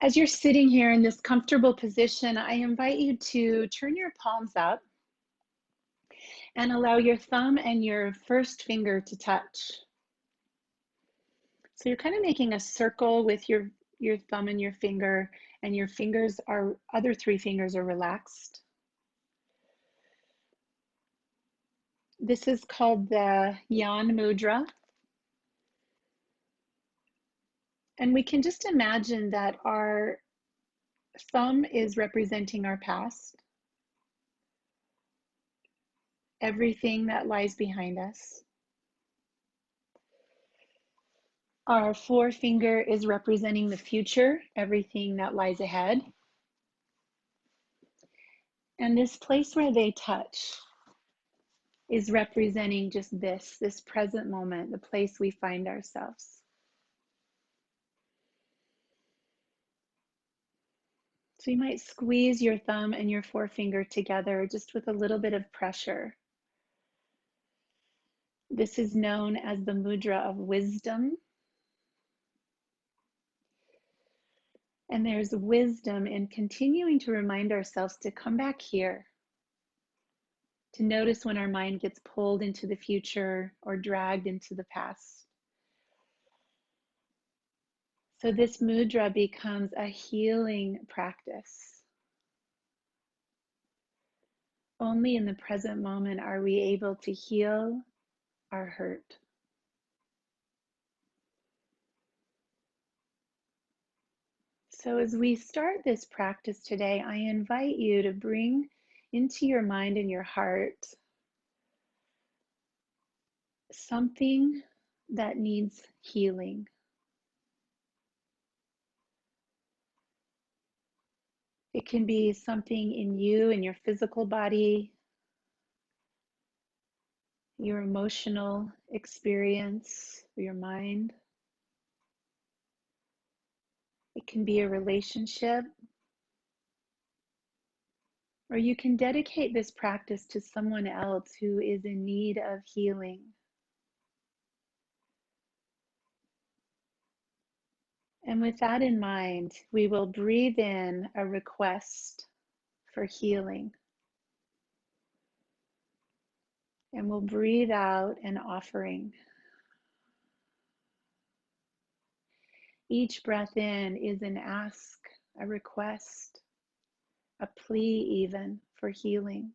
As you're sitting here in this comfortable position, I invite you to turn your palms up and allow your thumb and your first finger to touch. So you're kind of making a circle with your thumb and your fingers are, other three fingers are relaxed. This is called the Yawn Mudra. And we can just imagine that our thumb is representing our past, everything that lies behind us. Our forefinger is representing the future, everything that lies ahead. And this place where they touch is representing just this present moment, the place we find ourselves. So you might squeeze your thumb and your forefinger together just with a little bit of pressure. This is known as the Mudra of Wisdom. And there's wisdom in continuing to remind ourselves to come back here, to notice when our mind gets pulled into the future or dragged into the past. So this mudra becomes a healing practice. Only in the present moment are we able to heal our hurt. So as we start this practice today, I invite you to bring into your mind and your heart something that needs healing. It can be something in you, in your physical body, your emotional experience, your mind. It can be a relationship, or you can dedicate this practice to someone else who is in need of healing. And with that in mind, we will breathe in a request for healing. And we'll breathe out an offering. Each breath in is an ask, a request, a plea even for healing.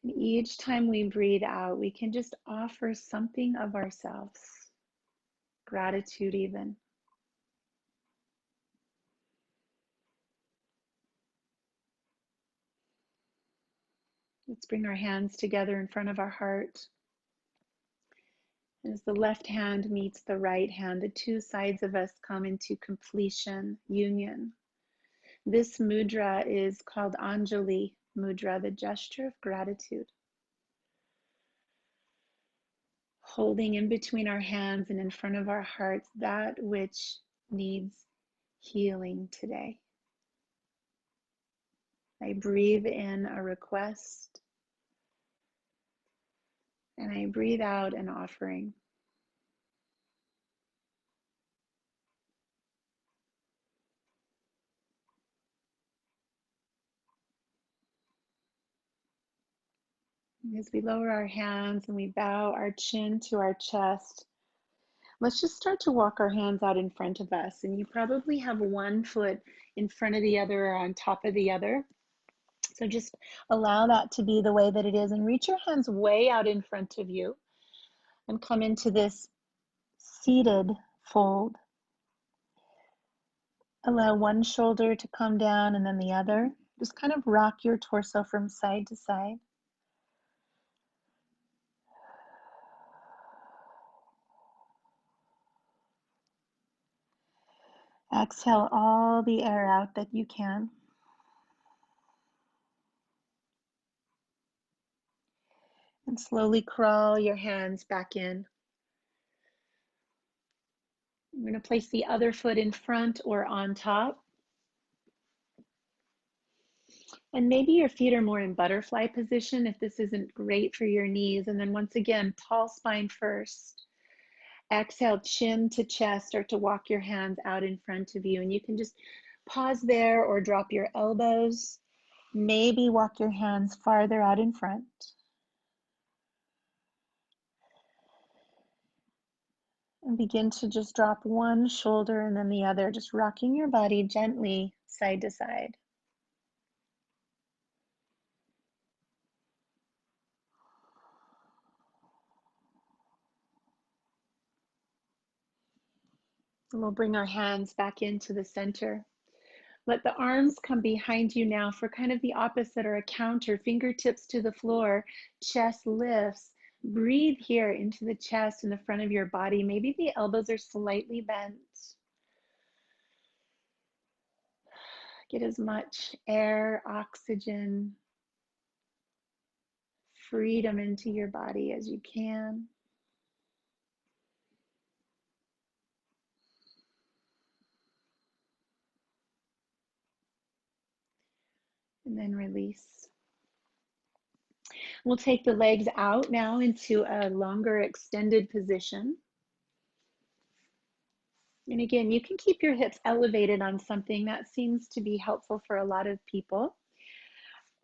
And each time we breathe out, we can just offer something of ourselves, gratitude even. Let's bring our hands together in front of our heart. As the left hand meets the right hand, the two sides of us come into completion, union. This mudra is called Anjali Mudra, the gesture of gratitude. Holding in between our hands and in front of our hearts that which needs healing today. I breathe in a request and I breathe out an offering. As we lower our hands and we bow our chin to our chest, let's just start to walk our hands out in front of us. And you probably have one foot in front of the other or on top of the other. So just allow that to be the way that it is and reach your hands way out in front of you and come into this seated fold. Allow one shoulder to come down and then the other. Just kind of rock your torso from side to side. Exhale all the air out that you can. And slowly crawl your hands back in. I'm going to place the other foot in front or on top. And maybe your feet are more in butterfly position if this isn't great for your knees. And then once again, tall spine first. exhale, chin to chest. Start to walk your hands out in front of you. And you can just pause there or drop your elbows. Maybe walk your hands farther out in front. And begin to just drop one shoulder and then the other, just rocking your body gently side to side. And we'll bring our hands back into the center. Let the arms come behind you now for kind of the opposite or a counter. Fingertips to the floor, chest lifts. Breathe here into the chest and the front of your body. Maybe the elbows are slightly bent. Get as much air, oxygen, freedom into your body as you can. And then release. We'll take the legs out now into a longer extended position. And again, you can keep your hips elevated on something that seems to be helpful for a lot of people.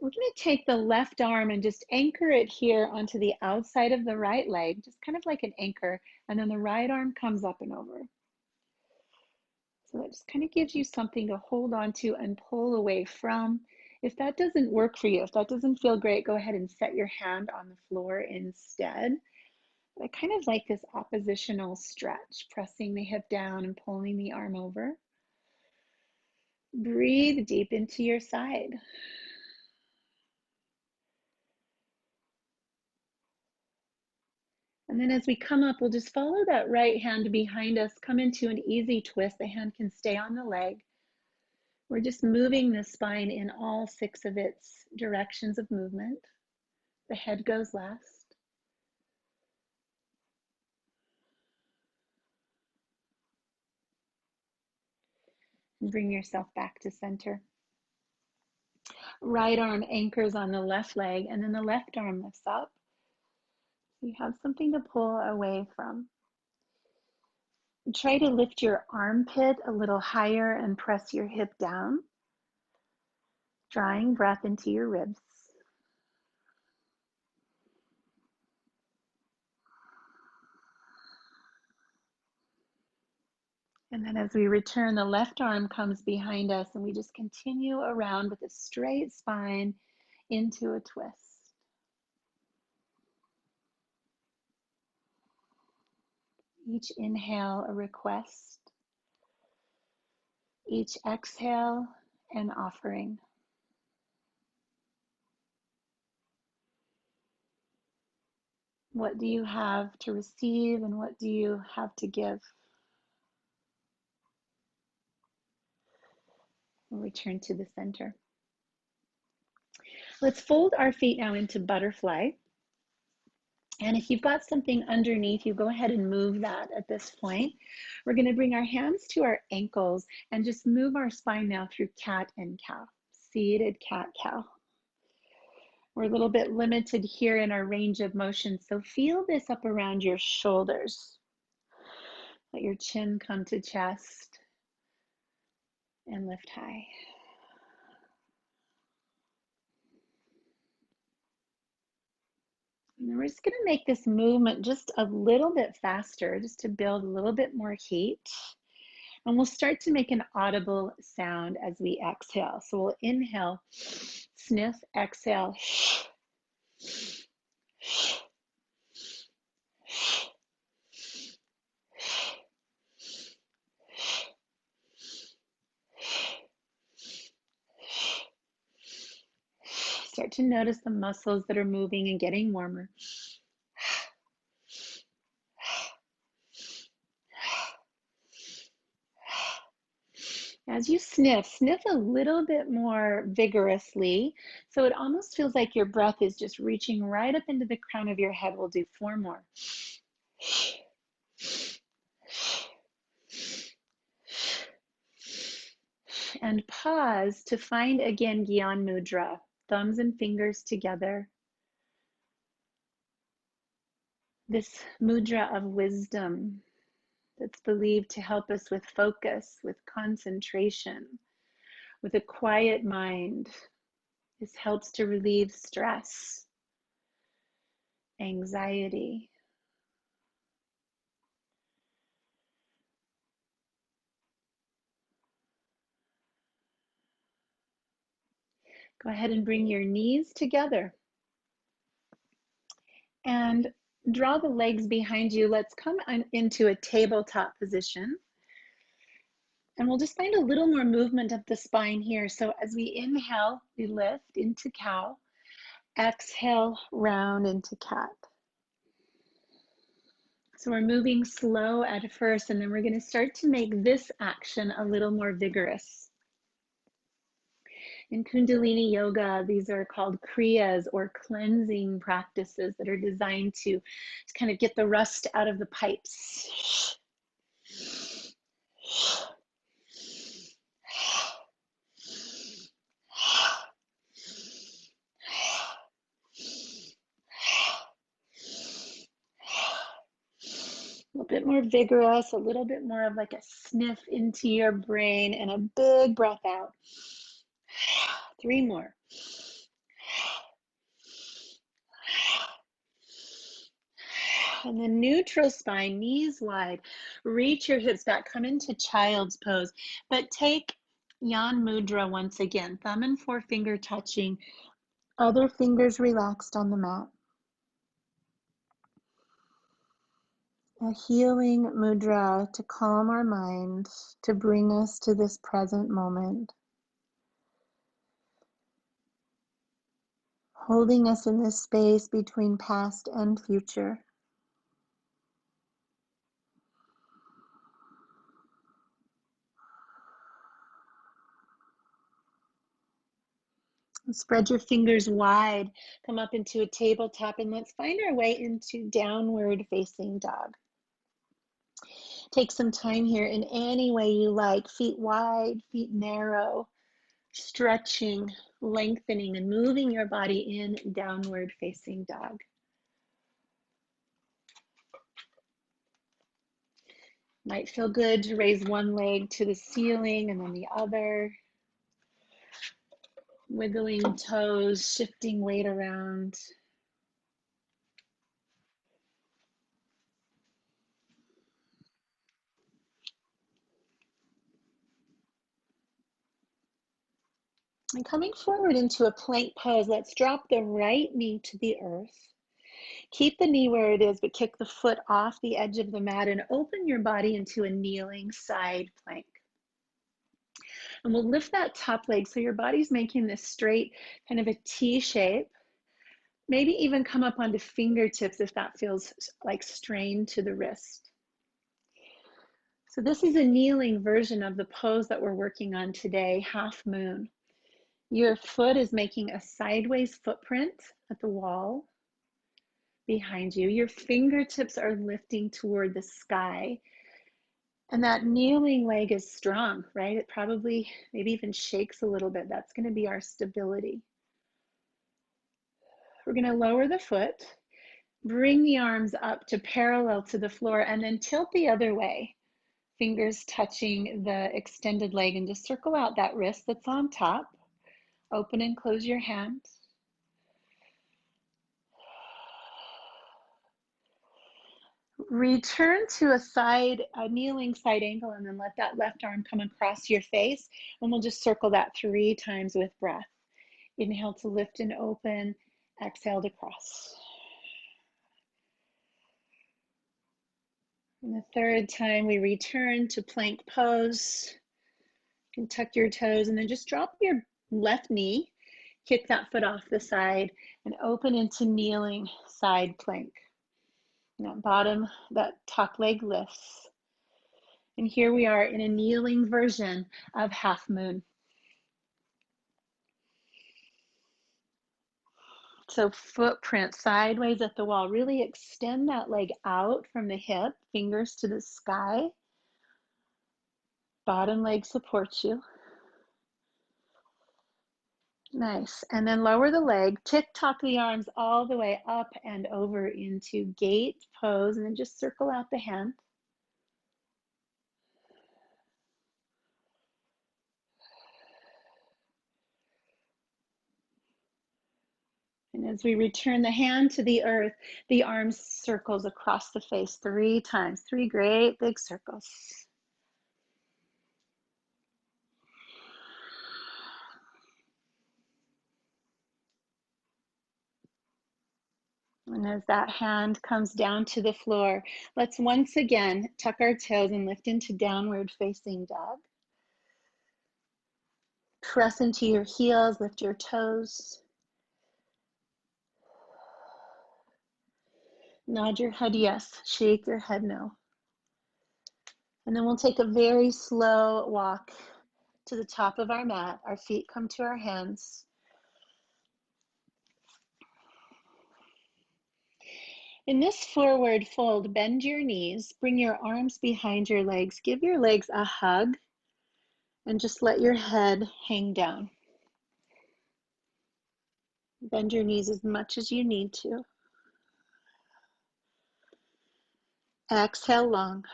We're going to take the left arm and just anchor it here onto the outside of the right leg, just kind of like an anchor. And then the right arm comes up and over. So that just kind of gives you something to hold on to and pull away from. If that doesn't work for you, if that doesn't feel great, go ahead and set your hand on the floor instead. I kind of like this oppositional stretch, pressing the hip down and pulling the arm over. Breathe deep into your side. And then as we come up, we'll just follow that right hand behind us, come into an easy twist. The hand can stay on the leg. We're just moving the spine in all 6 of its directions of movement. The head goes last. And bring yourself back to center. Right arm anchors on the left leg, and then the left arm lifts up. You have something to pull away from. Try to lift your armpit a little higher and press your hip down, drawing breath into your ribs. And then as we return, the left arm comes behind us and we just continue around with a straight spine into a twist. Each inhale, a request. Each exhale, an offering. What do you have to receive and what do you have to give? We'll return to the center. Let's fold our feet now into butterfly. And if you've got something underneath you, go ahead and move that at this point. We're going to bring our hands to our ankles and just move our spine now through cat and cow. Seated cat, cow. We're a little bit limited here in our range of motion, so feel this up around your shoulders. Let your chin come to chest and lift high. And we're just going to make this movement just a little bit faster, just to build a little bit more heat. And we'll start to make an audible sound as we exhale. So we'll inhale, sniff, exhale. Start to notice the muscles that are moving and getting warmer. As you sniff, sniff a little bit more vigorously. So it almost feels like your breath is just reaching right up into the crown of your head. We'll do 4 more. And pause to find again Yawn Mudra, thumbs and fingers together. This mudra of wisdom, that's believed to help us with focus, with concentration, with a quiet mind. This helps to relieve stress, anxiety. Go ahead and bring your knees together and draw the legs behind you. Let's come into a tabletop position. And we'll just find a little more movement of the spine here. So as we inhale, we lift into cow. Exhale, round into cat. So we're moving slow at first, and then we're going to start to make this action a little more vigorous. In Kundalini Yoga, these are called kriyas, or cleansing practices that are designed to kind of get the rust out of the pipes. A little bit more vigorous, a little bit more of like a sniff into your brain, and a big breath out. 3 more. And then neutral spine, knees wide. Reach your hips back, come into child's pose, but take Yawn Mudra once again. Thumb and forefinger touching, other fingers relaxed on the mat. A healing mudra to calm our mind, to bring us to this present moment. Holding us in this space between past and future. Spread your fingers wide, come up into a tabletop, and let's find our way into downward facing dog. Take some time here in any way you like, feet wide, feet narrow, stretching, lengthening, and moving your body in downward facing dog. Might feel good to raise one leg to the ceiling and then the other. Wiggling toes, shifting weight around. And coming forward into a plank pose, let's drop the right knee to the earth. Keep the knee where it is, but kick the foot off the edge of the mat and open your body into a kneeling side plank. And we'll lift that top leg so your body's making this straight, kind of a T shape. Maybe even come up onto fingertips if that feels like strain to the wrist. So this is a kneeling version of the pose that we're working on today, half moon. Your foot is making a sideways footprint at the wall behind you. Your fingertips are lifting toward the sky. And that kneeling leg is strong, right? It probably maybe even shakes a little bit. That's going to be our stability. We're going to lower the foot, bring the arms up to parallel to the floor, and then tilt the other way. Fingers touching the extended leg, and just circle out that wrist that's on top. Open and close your hands. Return to a kneeling side angle, and then let that left arm come across your face. And we'll just circle that 3 times with breath. Inhale to lift and open. Exhale to cross. And the 3rd time we return to plank pose. You can tuck your toes and then just drop your left knee. Kick that foot off the side and open into kneeling side plank. And that top leg lifts. And here we are in a kneeling version of half moon. So footprint sideways at the wall. Really extend that leg out from the hip, fingers to the sky. Bottom leg supports you. Nice. And then lower the leg, tick-tock the arms all the way up and over into gate pose, and then just circle out the hand. And as we return the hand to the earth, the arms circles across the face 3 times, 3 great big circles. And as that hand comes down to the floor, let's once again tuck our toes and lift into downward facing dog. Press into your heels, lift your toes. Nod your head yes, shake your head no. And then we'll take a very slow walk to the top of our mat. Our feet come to our hands. In this forward fold, bend your knees, bring your arms behind your legs, give your legs a hug, and just let your head hang down. Bend your knees as much as you need to. Exhale long.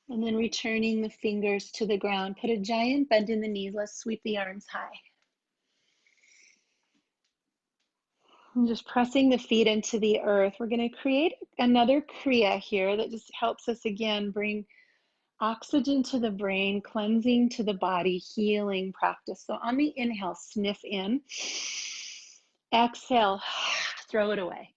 And then returning the fingers to the ground. Put a giant bend in the knees. Let's sweep the arms high. And just pressing the feet into the earth. We're going to create another Kriya here that just helps us again bring oxygen to the brain, cleansing to the body, healing practice. So on the inhale, sniff in. Exhale, throw it away.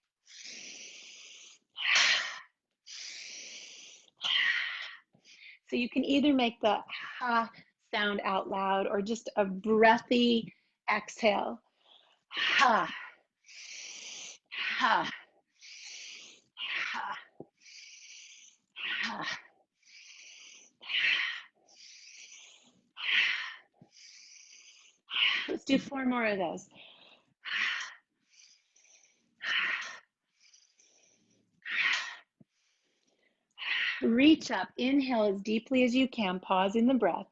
So you can either make the ha sound out loud or just a breathy exhale. Ha, ha, ha, ha. Let's do 4 more of those. Reach up, inhale as deeply as you can, pausing the breath.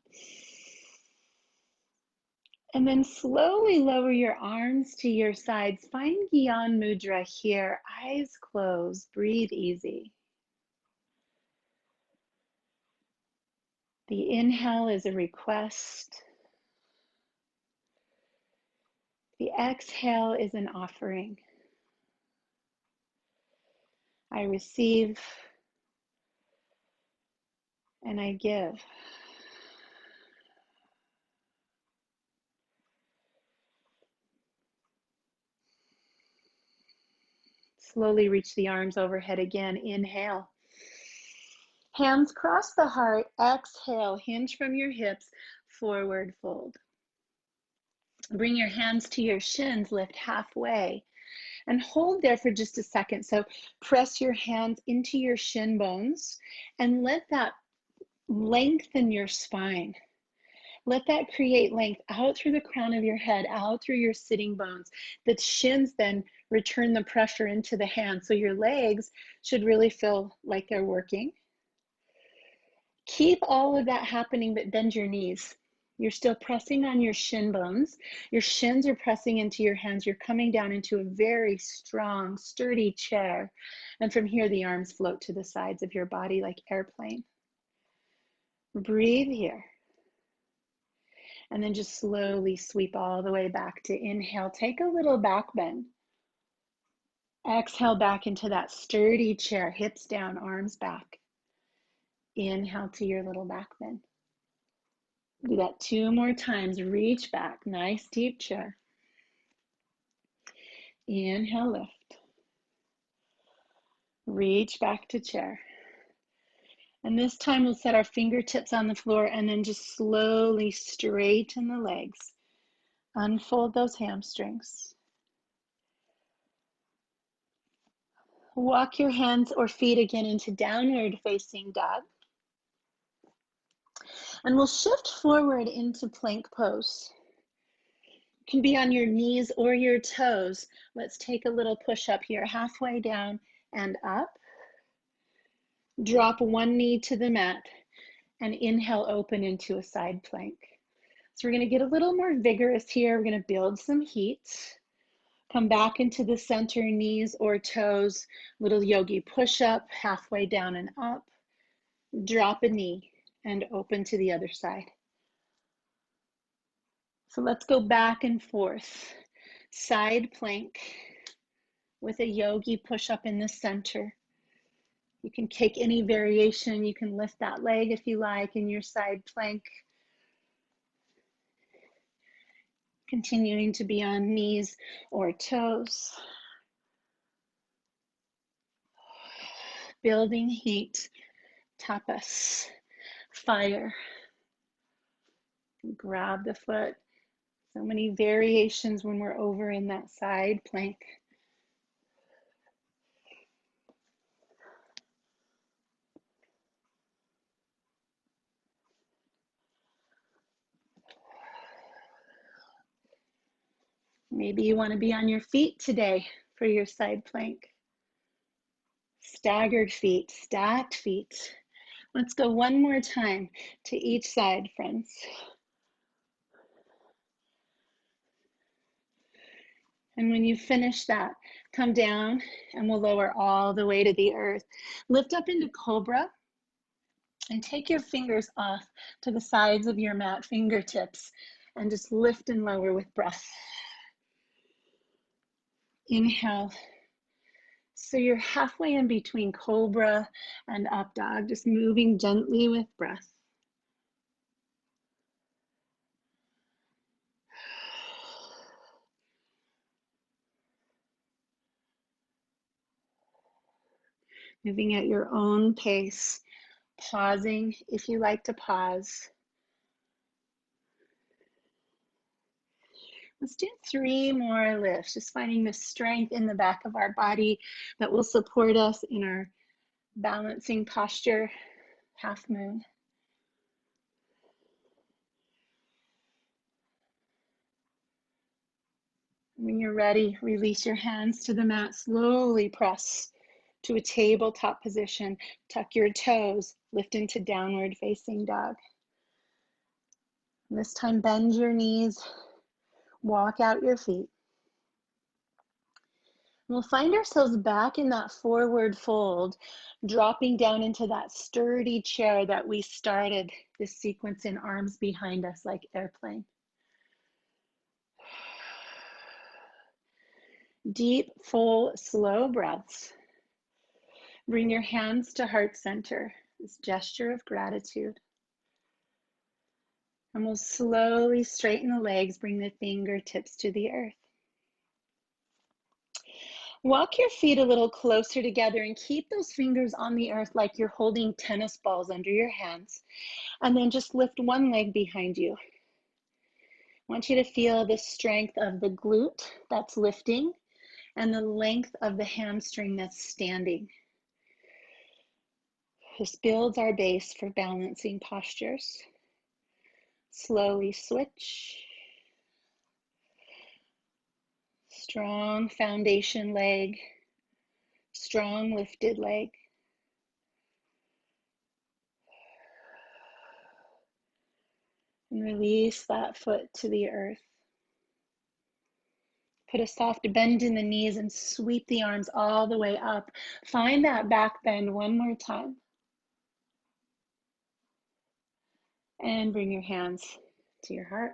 And then slowly lower your arms to your sides. Find Yawn Mudra here, eyes closed, breathe easy. The inhale is a request. The exhale is an offering. I receive and I give. Slowly reach the arms overhead again. Inhale. Hands cross the heart. Exhale. Hinge from your hips. Forward fold. Bring your hands to your shins. Lift halfway. And hold there for just a second. So press your hands into your shin bones and let that lengthen your spine. Let that create length out through the crown of your head, out through your sitting bones. The shins then return the pressure into the hands. So your legs should really feel like they're working. Keep all of that happening, but bend your knees. You're still pressing on your shin bones. Your shins are pressing into your hands. You're coming down into a very strong, sturdy chair. And from here, the arms float to the sides of your body like airplane. Breathe here. And then just slowly sweep all the way back to inhale. Take a little back bend. Exhale back into that sturdy chair, hips down, arms back. Inhale to your little back bend. Do that 2 more times. Reach back, nice deep chair. Inhale, lift. Reach back to chair. And this time we'll set our fingertips on the floor and then just slowly straighten the legs. Unfold those hamstrings. Walk your hands or feet again into downward facing dog. And we'll shift forward into plank pose. You can be on your knees or your toes. Let's take a little push up here, halfway down and up. Drop one knee to the mat and inhale, open into a side plank. So we're going to get a little more vigorous here. We're going to build some heat. Come back into the center, knees or toes. Little yogi push up, halfway down and up. Drop a knee and open to the other side. So let's go back and forth. Side plank with a yogi push-up in the center. You can take any variation. You can lift that leg if you like in your side plank. Continuing to be on knees or toes. Building heat, tapas, fire. Grab the foot. So many variations when we're over in that side plank. Maybe you want to be on your feet today for your side plank. Staggered feet, stacked feet. Let's go one more time to each side, friends. And when you finish that, come down and we'll lower all the way to the earth. Lift up into cobra and take your fingers off to the sides of your mat, fingertips, and just lift and lower with breath. Inhale. So you're halfway in between cobra and up dog, just moving gently with breath. Moving at your own pace, pausing if you like to pause. Let's do 3 more lifts, just finding the strength in the back of our body that will support us in our balancing posture, half moon. When you're ready, release your hands to the mat, slowly press to a tabletop position, tuck your toes, lift into downward facing dog. And this time, bend your knees, walk out your feet. We'll find ourselves back in that forward fold, dropping down into that sturdy chair that we started this sequence in, arms behind us like airplane. Deep, full, slow breaths. Bring your hands to heart center, this gesture of gratitude. And we'll slowly straighten the legs, bring the fingertips to the earth. Walk your feet a little closer together and keep those fingers on the earth like you're holding tennis balls under your hands. And then just lift one leg behind you. I want you to feel the strength of the glute that's lifting and the length of the hamstring that's standing. This builds our base for balancing postures. Slowly switch. Strong foundation leg, strong lifted leg. And release that foot to the earth. Put a soft bend in the knees and sweep the arms all the way up. Find that back bend one more time. And bring your hands to your heart.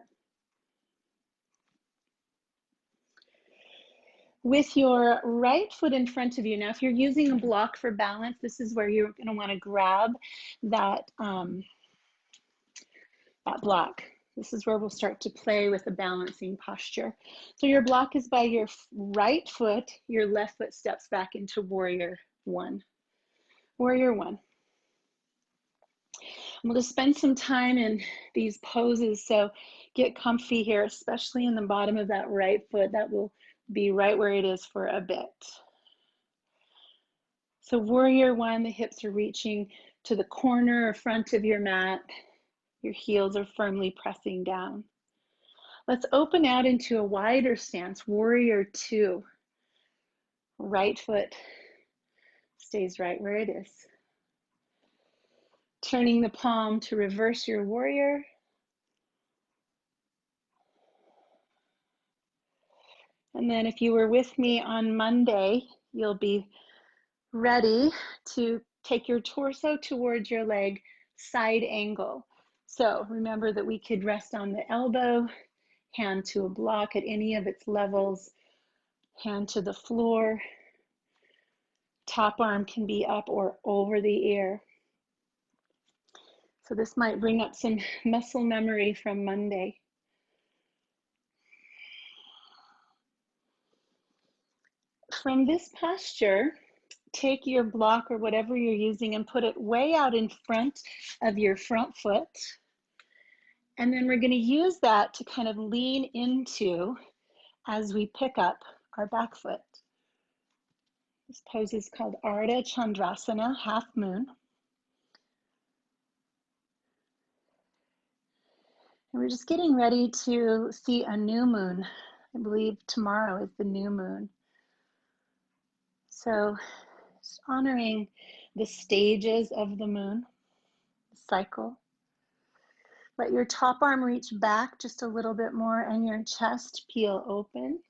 With your right foot in front of you, now if you're using a block for balance, this is where you're going to want to grab that, that block. This is where we'll start to play with the balancing posture. So your block is by your right foot, your left foot steps back into warrior one. Warrior one. I'm going to spend some time in these poses, so get comfy here, especially in the bottom of that right foot. That will be right where it is for a bit. So warrior one, the hips are reaching to the corner or front of your mat. Your heels are firmly pressing down. Let's open out into a wider stance, warrior two. Right foot stays right where it is. Turning the palm to reverse your warrior. And then if you were with me on Monday, you'll be ready to take your torso towards your leg, side angle. So remember that we could rest on the elbow, hand to a block at any of its levels, hand to the floor. Top arm can be up or over the ear. So this might bring up some muscle memory from Monday. From this posture, take your block or whatever you're using and put it way out in front of your front foot. And then we're going to use that to kind of lean into as we pick up our back foot. This pose is called Ardha Chandrasana, half moon. And we're just getting ready to see a new moon. I believe tomorrow is the new moon. So just honoring the stages of the moon, the cycle. Let your top arm reach back just a little bit more and your chest peel open.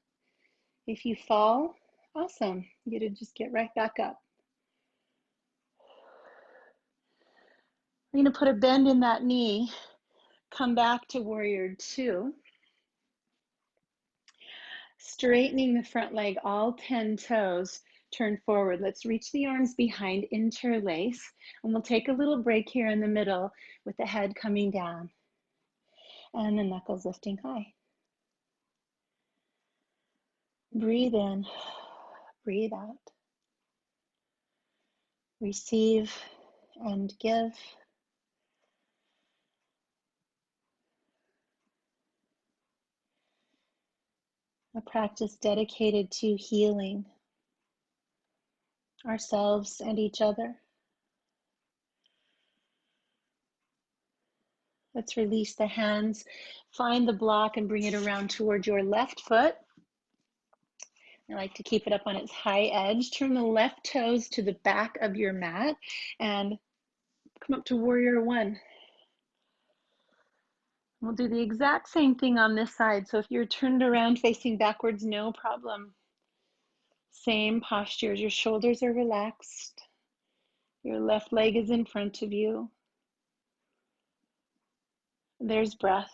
If you fall, awesome. You get to just get right back up. We're going to put a bend in that knee. Come back to warrior two. Straightening the front leg, all 10 toes. Turn forward. Let's reach the arms behind, interlace, and we'll take a little break here in the middle with the head coming down and the knuckles lifting high. Breathe in, breathe out. Receive and give. A practice dedicated to healing ourselves and each other. Let's release the hands. Find the block and bring it around toward your left foot. I like to keep it up on its high edge. Turn the left toes to the back of your mat and come up to warrior one. We'll do the exact same thing on this side. So if you're turned around facing backwards, no problem. Same postures. Your shoulders are relaxed. Your left leg is in front of you. There's breath.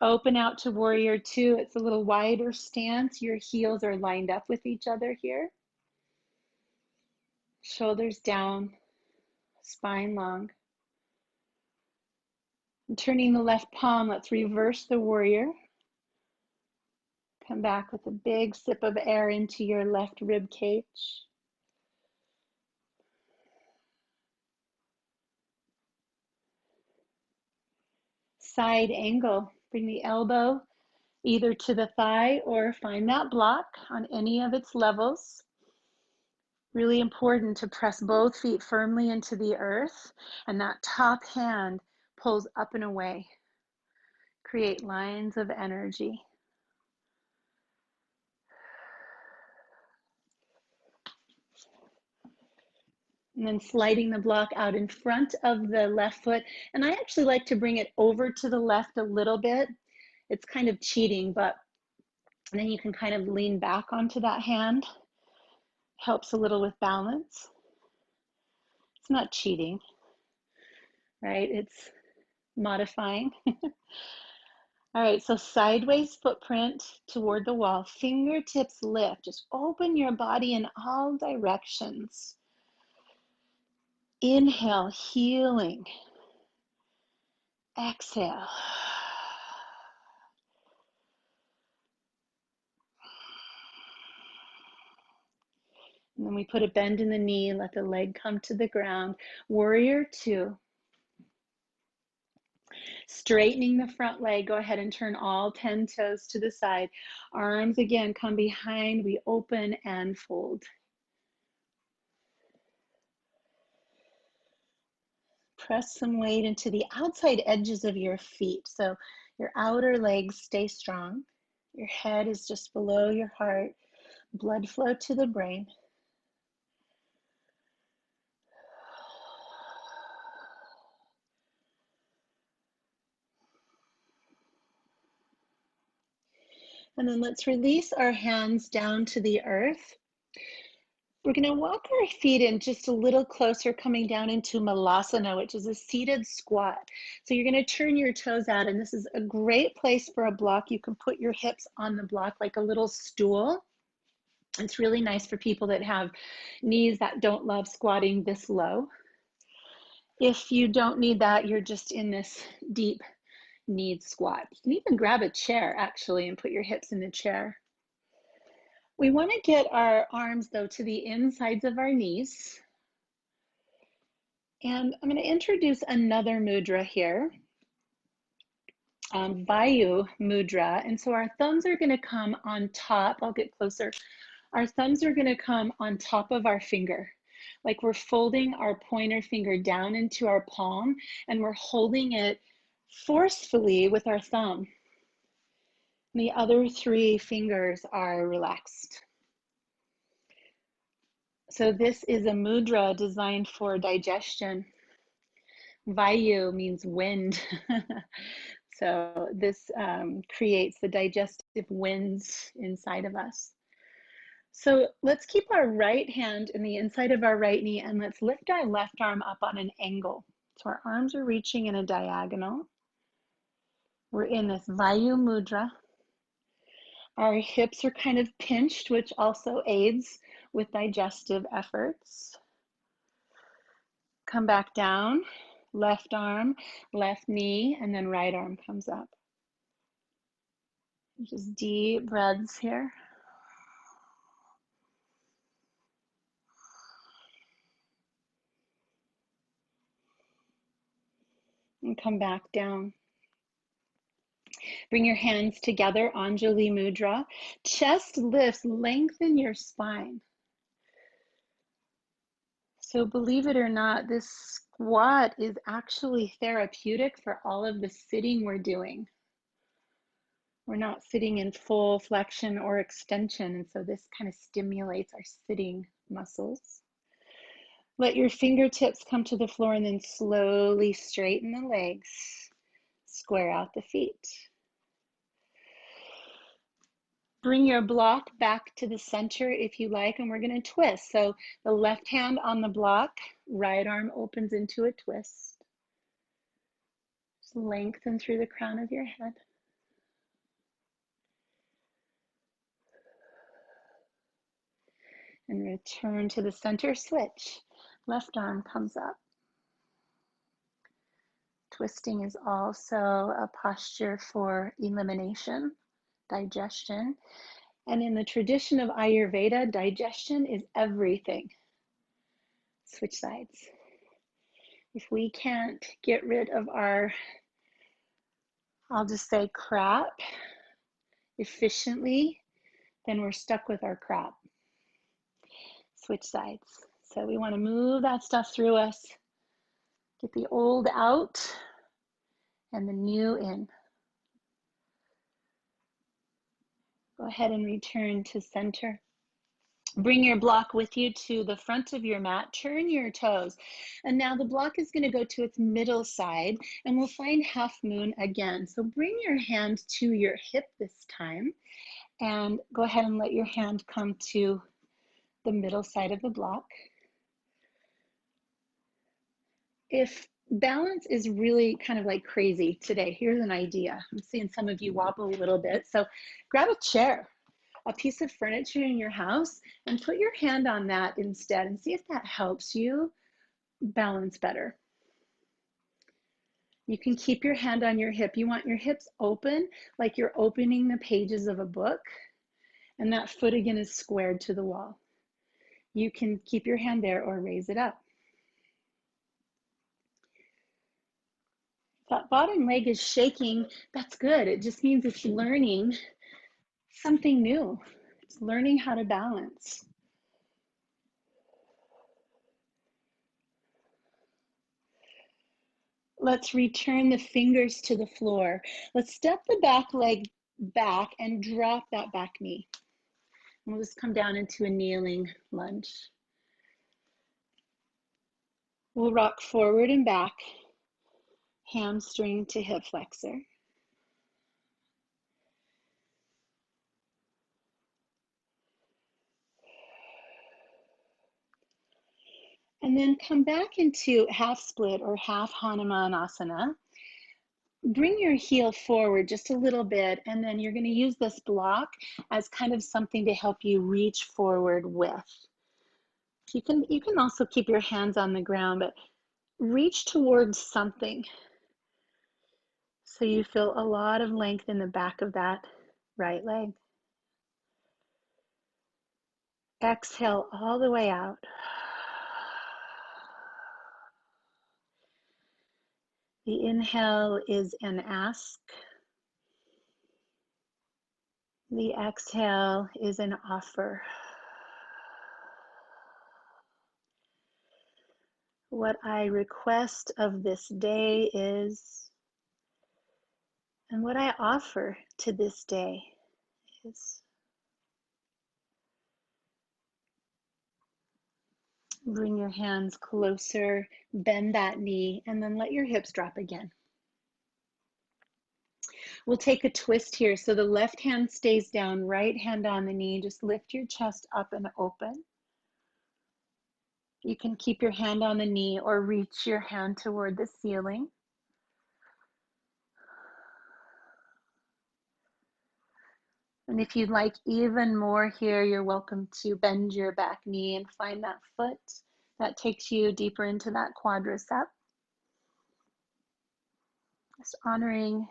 Open out to warrior two. It's a little wider stance. Your heels are lined up with each other here. Shoulders down, spine long. And turning the left palm, let's reverse the warrior. Come back with a big sip of air into your left rib cage. Side angle. Bring the elbow either to the thigh or find that block on any of its levels. Really important to press both feet firmly into the earth, and that top hand pulls up and away. Create lines of energy. And then sliding the block out in front of the left foot. And I actually like to bring it over to the left a little bit. It's kind of cheating, but then you can kind of lean back onto that hand. Helps a little with balance. It's not cheating, right? It's modifying. All right, so sideways footprint toward the wall. Fingertips lift. Just open your body in all directions. Inhale, healing. Exhale. And then we put a bend in the knee, let the leg come to the ground. Warrior two. Straightening the front leg, go ahead and turn all 10 toes to the side. Arms again come behind, we open and fold. Press some weight into the outside edges of your feet. So your outer legs stay strong. Your head is just below your heart. Blood flow to the brain. And then let's release our hands down to the earth. We're going to walk our feet in just a little closer, coming down into Malasana, which is a seated squat. So you're going to turn your toes out, and this is a great place for a block. You can put your hips on the block like a little stool. It's really nice for people that have knees that don't love squatting this low. If you don't need that, you're just in this deep kneed squat. You can even grab a chair actually and put your hips in the chair. We want to get our arms though to the insides of our knees. And I'm going to introduce another mudra here, Vayu Mudra. And so our thumbs are going to come on top. I'll get closer. Our thumbs are going to come on top of our finger, like we're folding our pointer finger down into our palm, and we're holding it forcefully with our thumb. And the other three fingers are relaxed. So this is a mudra designed for digestion. Vayu means wind. So this creates the digestive winds inside of us. So let's keep our right hand in the inside of our right knee, and let's lift our left arm up on an angle. So our arms are reaching in a diagonal. We're in this Vayu Mudra. Our hips are kind of pinched, which also aids with digestive efforts. Come back down, left arm, left knee, and then right arm comes up. Just deep breaths here. And come back down. Bring your hands together, Anjali Mudra. Chest lifts, lengthen your spine. So believe it or not, this squat is actually therapeutic for all of the sitting we're doing. We're not sitting in full flexion or extension, and so this kind of stimulates our sitting muscles. Let your fingertips come to the floor and then slowly straighten the legs. Square out the feet. Bring your block back to the center if you like, and we're going to twist. So the left hand on the block, right arm opens into a twist. Just lengthen through the crown of your head. And return to the center switch. Left arm comes up. Twisting is also a posture for elimination, digestion. And in the tradition of Ayurveda, digestion is everything. Switch sides. If we can't get rid of our, I'll just say crap, efficiently, then we're stuck with our crap. Switch sides. So we want to move that stuff through us. Get the old out and the new in. Go ahead and return to center. Bring your block with you to the front of your mat. Turn your toes. And now the block is going to go to its middle side, and we'll find half moon again. So bring your hand to your hip this time, and go ahead and let your hand come to the middle side of the block. If balance is really kind of like crazy today, here's an idea. I'm seeing some of you wobble a little bit. So grab a chair, a piece of furniture in your house, and put your hand on that instead and see if that helps you balance better. You can keep your hand on your hip. You want your hips open like you're opening the pages of a book, and that foot again is squared to the wall. You can keep your hand there or raise it up. That bottom leg is shaking. That's good. It just means it's learning something new. It's learning how to balance. Let's return the fingers to the floor. Let's step the back leg back and drop that back knee. And we'll just come down into a kneeling lunge. We'll rock forward and back, hamstring to hip flexor. And then come back into half split or half Hanuman Asana. Bring your heel forward just a little bit, and then you're going to use this block as kind of something to help you reach forward with. You can also keep your hands on the ground, but reach towards something so you feel a lot of length in the back of that right leg. Exhale all the way out. The inhale is an ask. The exhale is an offer. What I request of this day is, and what I offer to this day is. Bring your hands closer, bend that knee, and then let your hips drop again. We'll take a twist here. So the left hand stays down, right hand on the knee. Just lift your chest up and open. You can keep your hand on the knee or reach your hand toward the ceiling. And if you'd like even more here, you're welcome to bend your back knee and find that foot that takes you deeper into that quadricep. Just honoring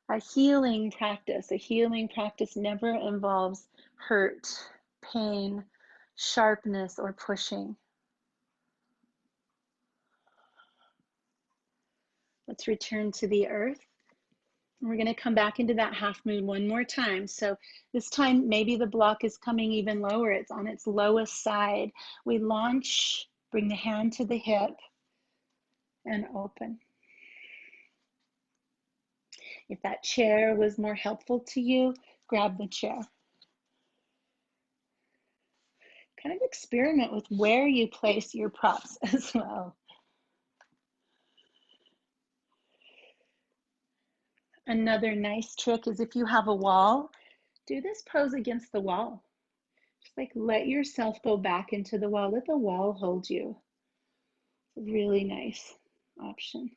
a healing practice. A healing practice never involves hurt, pain, sharpness, or pushing. Let's return to the earth. We're going to come back into that half moon one more time. So this time, maybe the block is coming even lower. It's on its lowest side. We launch, bring the hand to the hip, and open. If that chair was more helpful to you, grab the chair. Kind of experiment with where you place your props as well. Another nice trick is if you have a wall, do this pose against the wall. Just like let yourself go back into the wall. Let the wall hold you. It's a really nice option.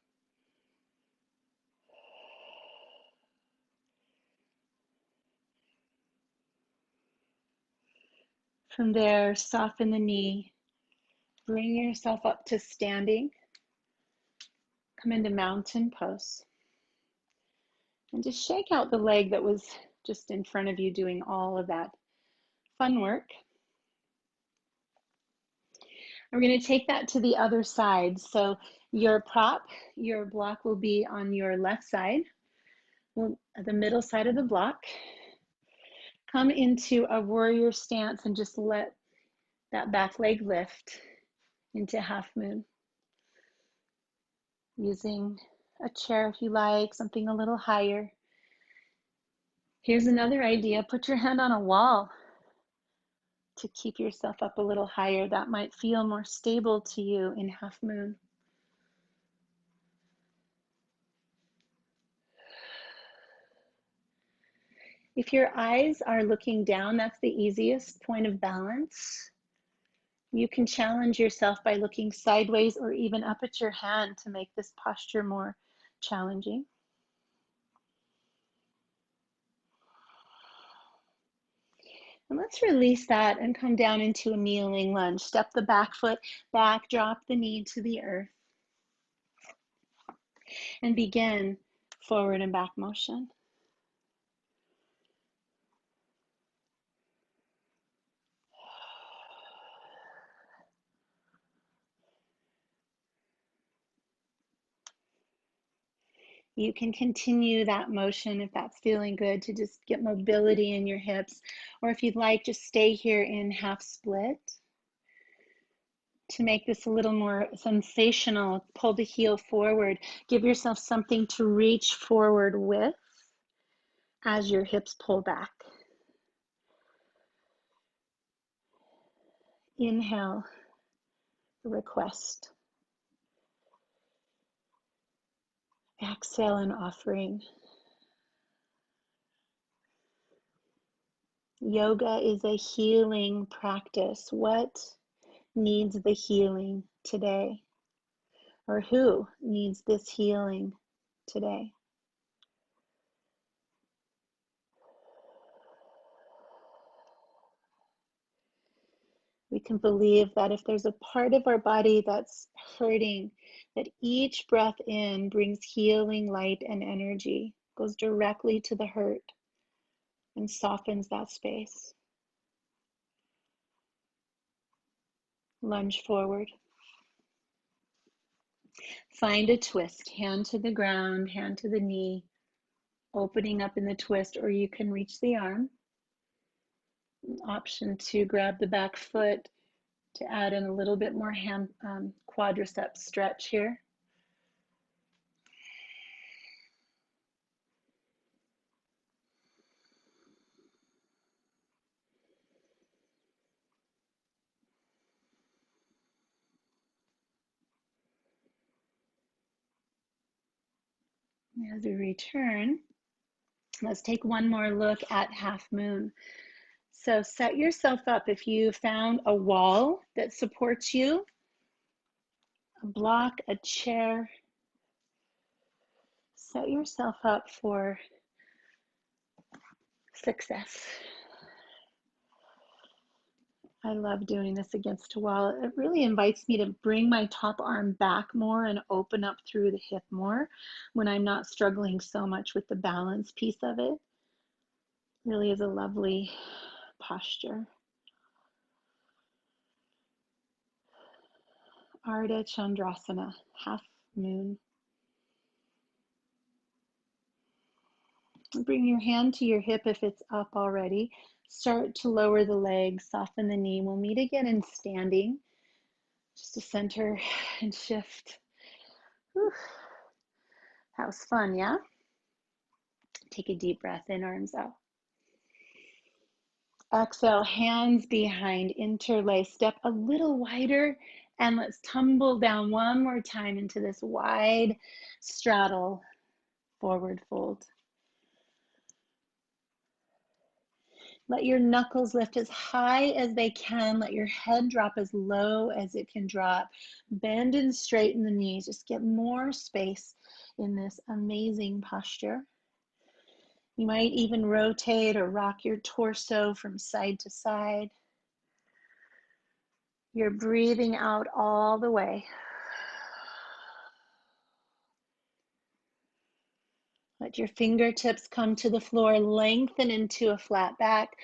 From there, soften the knee. Bring yourself up to standing. Come into mountain pose. And just shake out the leg that was just in front of you doing all of that fun work. We're going to take that to the other side. So your prop, your block will be on your left side, the middle side of the block. Come into a warrior stance and just let that back leg lift into half moon. Using a chair if you like, something a little higher. Here's another idea. Put your hand on a wall to keep yourself up a little higher. That might feel more stable to you in half moon. If your eyes are looking down, that's the easiest point of balance. You can challenge yourself by looking sideways or even up at your hand to make this posture more challenging. And let's release that and come down into a kneeling lunge. Step the back foot back, drop the knee to the earth, and begin forward and back motion. You can continue that motion if that's feeling good to just get mobility in your hips, or if you'd like, just stay here in half split. To make this a little more sensational, pull the heel forward. Give yourself something to reach forward with as your hips pull back. Inhale, request. Exhale, an offering. Yoga is a healing practice. What needs the healing today? Or who needs this healing today? We can believe that if there's a part of our body that's hurting, that each breath in brings healing light and energy, goes directly to the hurt and softens that space. Lunge forward. Find a twist, hand to the ground, hand to the knee, opening up in the twist, or you can reach the arm. An option to grab the back foot to add in a little bit more hand quadricep stretch here. As we return, let's take one more look at half moon. So set yourself up. If you found a wall that supports you, a block, a chair, set yourself up for success. I love doing this against a wall. It really invites me to bring my top arm back more and open up through the hip more when I'm not struggling so much with the balance piece of it. Really is a lovely posture. Ardha Chandrasana, half moon. Bring your hand to your hip if it's up already. Start to lower the legs, soften the knee. We'll meet again in standing, just to center and shift. Whew. That was fun, yeah? Take a deep breath in, arms out. Exhale, hands behind, interlay, step a little wider, and let's tumble down one more time into this wide straddle, forward fold. Let your knuckles lift as high as they can. Let your head drop as low as it can drop. Bend and straighten the knees. Just get more space in this amazing posture. You might even rotate or rock your torso from side to side. You're breathing out all the way. Let your fingertips come to the floor, lengthen into a flat back.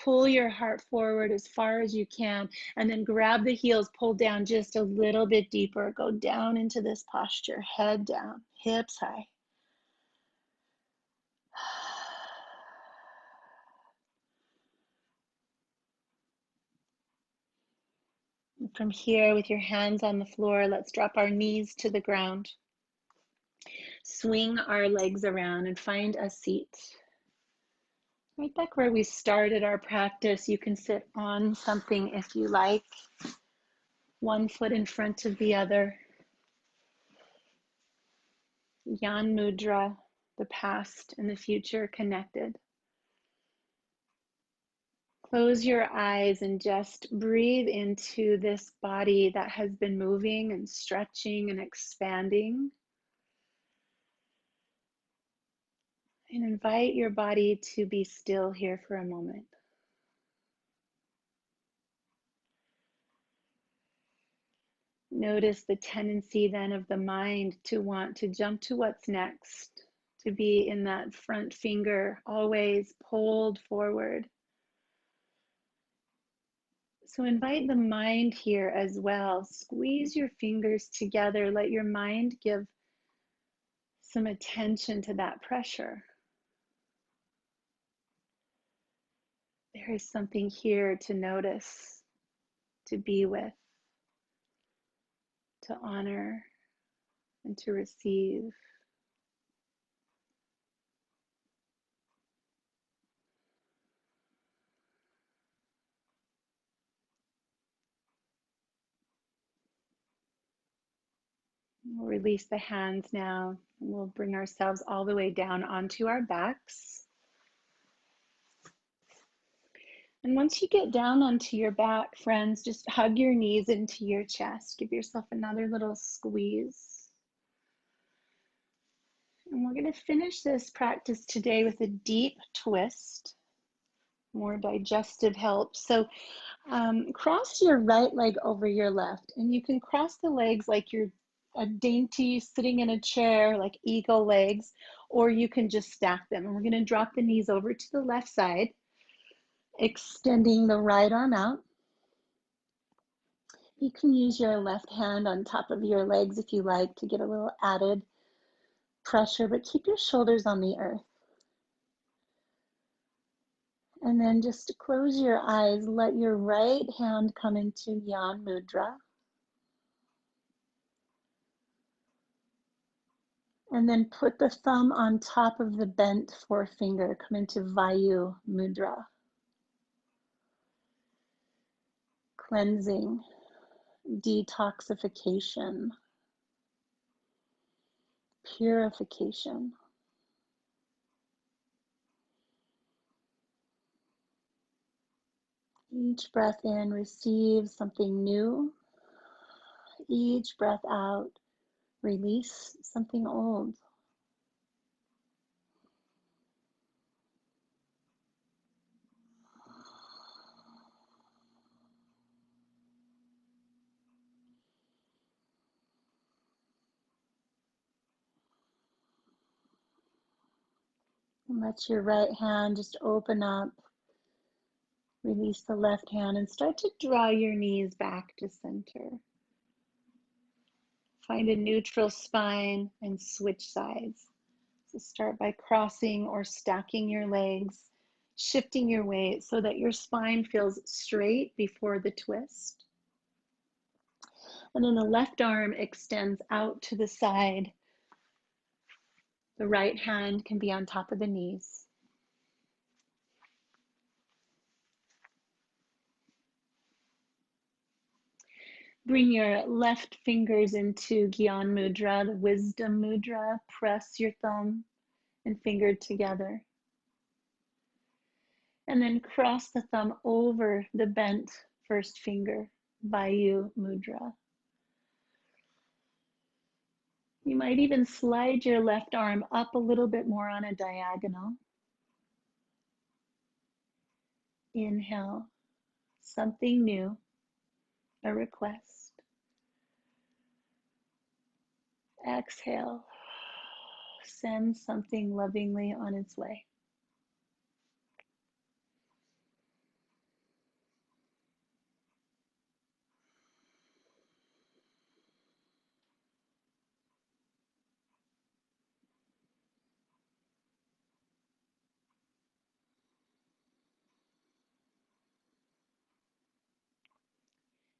Pull your heart forward as far as you can, and then grab the heels, pull down just a little bit deeper. Go down into this posture, head down, hips high. And from here, with your hands on the floor, let's drop our knees to the ground. Swing our legs around and find a seat. Right back where we started our practice, you can sit on something if you like. One foot in front of the other. Yawn Mudra, the past and the future connected. Close your eyes and just breathe into this body that has been moving and stretching and expanding. And invite your body to be still here for a moment. Notice the tendency then of the mind to want to jump to what's next, to be in that front finger always pulled forward. So invite the mind here as well. Squeeze your fingers together. Let your mind give some attention to that pressure. There is something here to notice, to be with, to honor, and to receive. We'll release the hands now. We'll bring ourselves all the way down onto our backs. And once you get down onto your back, friends, just hug your knees into your chest. Give yourself another little squeeze. And we're going to finish this practice today with a deep twist, more digestive help. So cross your right leg over your left, and you can cross the legs like you're a dainty sitting in a chair, like eagle legs, or you can just stack them. And we're going to drop the knees over to the left side, extending the right arm out. You can use your left hand on top of your legs if you like to get a little added pressure, but keep your shoulders on the earth. And then just close your eyes. Let your right hand come into Yawn Mudra. And then put the thumb on top of the bent forefinger. Come into Vayu Mudra. Cleansing, detoxification, purification. Each breath in, receive something new. Each breath out, release something old. And let your right hand just open up. Release the left hand and start to draw your knees back to center. Find a neutral spine and switch sides. So start by crossing or stacking your legs, shifting your weight so that your spine feels straight before the twist. And then the left arm extends out to the side. The right hand can be on top of the knees. Bring your left fingers into Yawn Mudra, the Wisdom Mudra. Press your thumb and finger together. And then cross the thumb over the bent first finger, Vayu Mudra. You might even slide your left arm up a little bit more on a diagonal. Inhale, something new, a request. Exhale, send something lovingly on its way.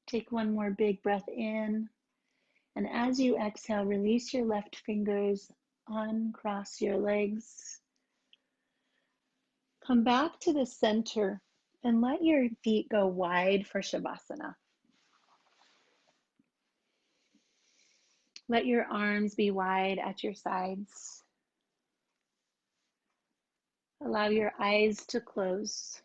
Take one more big breath in. And as you exhale, release your left fingers, uncross your legs. Come back to the center and let your feet go wide for Shavasana. Let your arms be wide at your sides. Allow your eyes to close.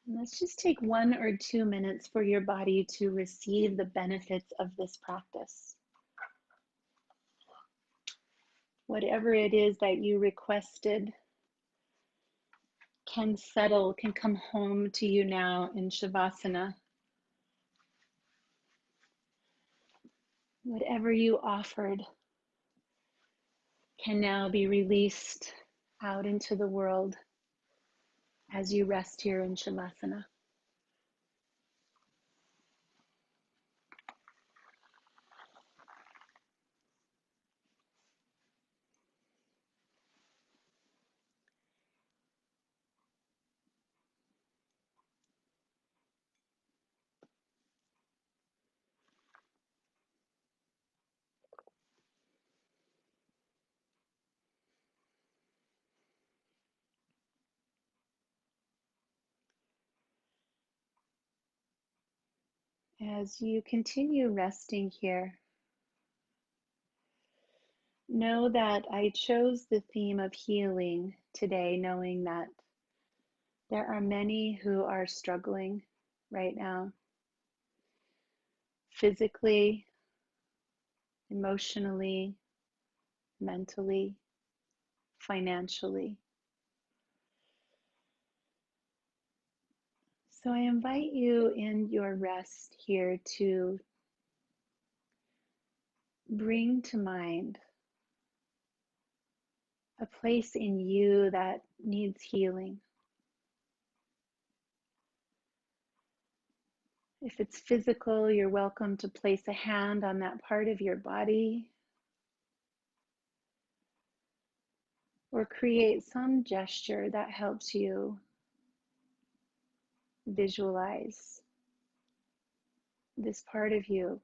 And let's just take 1 or 2 minutes for your body to receive the benefits of this practice. Whatever it is that you requested can settle, can come home to you now in Shavasana. Whatever you offered can now be released out into the world as you rest here in Shavasana. As you continue resting here, know that I chose the theme of healing today, knowing that There are many who are struggling right now, physically, emotionally, mentally, financially. So I invite you in your rest here to bring to mind a place in you that needs healing. If it's physical, you're welcome to place a hand on that part of your body or create some gesture that helps you visualize this part of you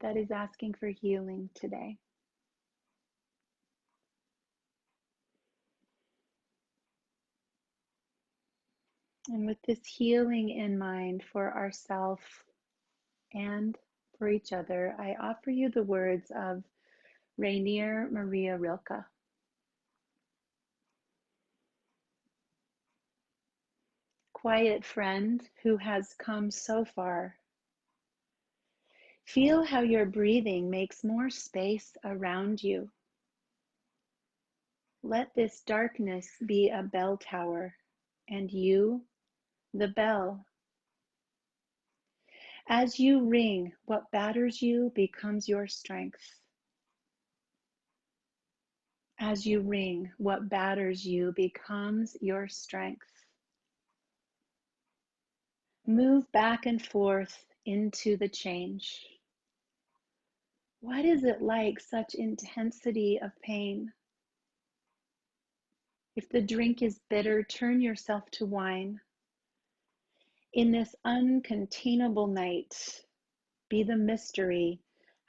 that is asking for healing today. And with this healing in mind for ourselves and for each other, I offer you the words of Rainier Maria Rilke. Quiet friend who has come so far, feel how your breathing makes more space around you. Let this darkness be a bell tower, and you, the bell. As you ring, what batters you becomes your strength. As you ring, what batters you becomes your strength. Move back and forth into the change. What is it like, such intensity of pain? If the drink is bitter, turn yourself to wine. In this uncontainable night, be the mystery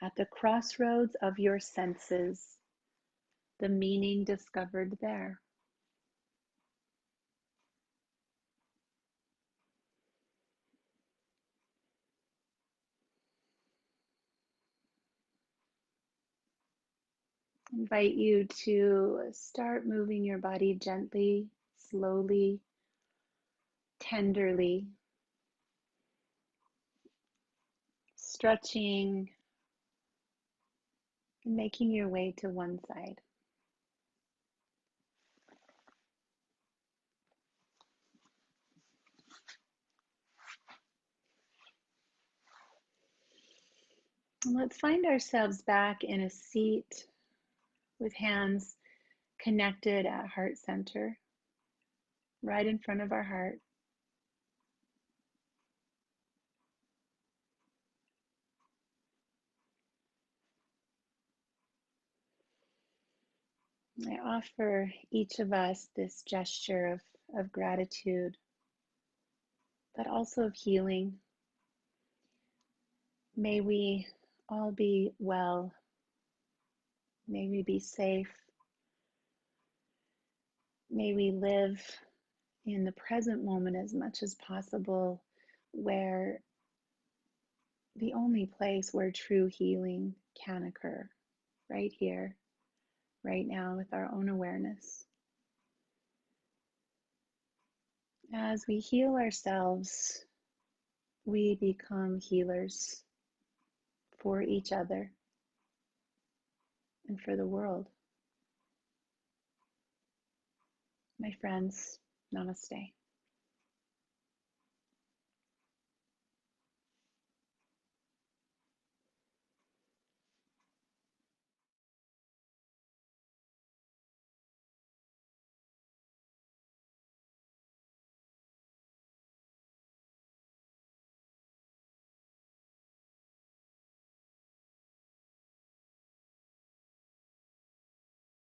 at the crossroads of your senses, the meaning discovered there. Invite you to start moving your body gently, slowly, tenderly, stretching, and making your way to one side. And let's find ourselves back in a seat with hands connected at heart center, right in front of our heart. I offer each of us this gesture of gratitude, but also of healing. May we all be well. May we be safe. May we live in the present moment as much as possible, where the only place where true healing can occur, right here, right now, with our own awareness. As we heal ourselves, we become healers for each other and for the world. My friends, namaste.